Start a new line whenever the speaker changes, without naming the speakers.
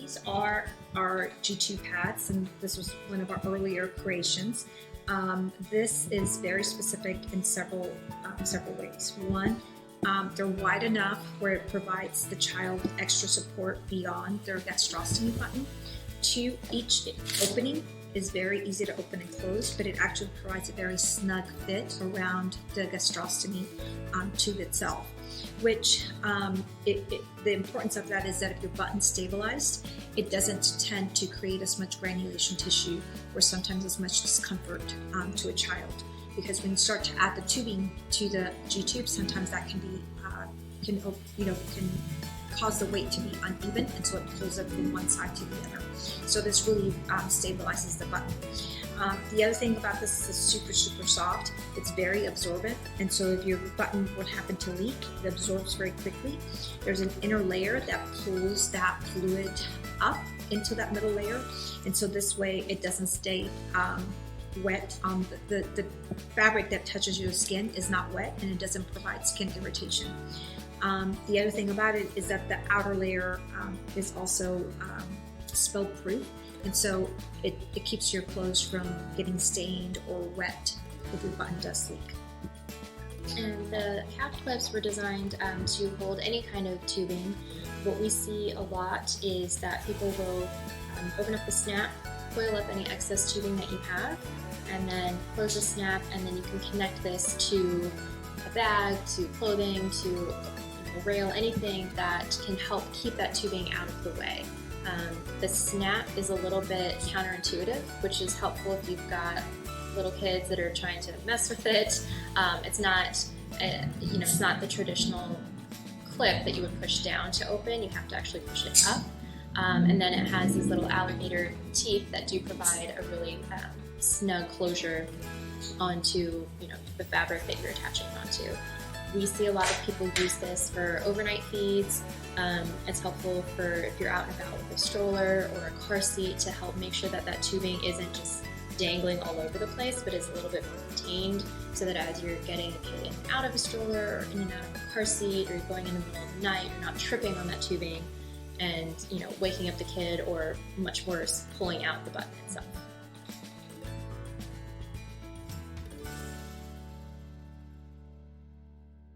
these are our G2 pads, and this was one of our earlier creations. This is very specific in several ways. One, they're wide enough where it provides the child extra support beyond their gastrostomy button. Two, each opening is very easy to open and close, but it actually provides a very snug fit around the gastrostomy tube itself, which the importance of that is that if your button's stabilized, it doesn't tend to create as much granulation tissue or sometimes as much discomfort to a child. Because when you start to add the tubing to the G-tube, sometimes that can be can cause the weight to be uneven, and so it pulls it from one side to the other. So this really stabilizes the button. The other thing about this is it's super soft. It's very absorbent, and so if your button would happen to leak, it absorbs very quickly. There's an inner layer that pulls that fluid up into that middle layer, and so this way it doesn't stay wet. The fabric that touches your skin is not wet, and it doesn't provide skin irritation. The other thing about it is that the outer layer is also spill proof, and so it keeps your clothes from getting stained or wet if your button does leak.
And the Cath Clips were designed to hold any kind of tubing. What we see a lot is that people will open up the snap, coil up any excess tubing that you have, and then close the snap, and then you can connect this to a bag, to clothing, to a rail, anything that can help keep that tubing out of the way. The snap is a little bit counterintuitive, which is helpful if you've got little kids that are trying to mess with it. It's not, it's not the traditional clip that you would push down to open. You have to actually push it up, and then it has these little alligator teeth that do provide a really snug closure onto the fabric that you're attaching onto. We see a lot of people use this for overnight feeds. It's helpful for if you're out and about with a stroller or a car seat to help make sure that that tubing isn't just dangling all over the place, but is a little bit more contained, so that as you're getting a kid in and out of a stroller or in and out of a car seat, or you're going in the middle of the night, you're not tripping on that tubing and waking up the kid, or much worse, pulling out the button itself.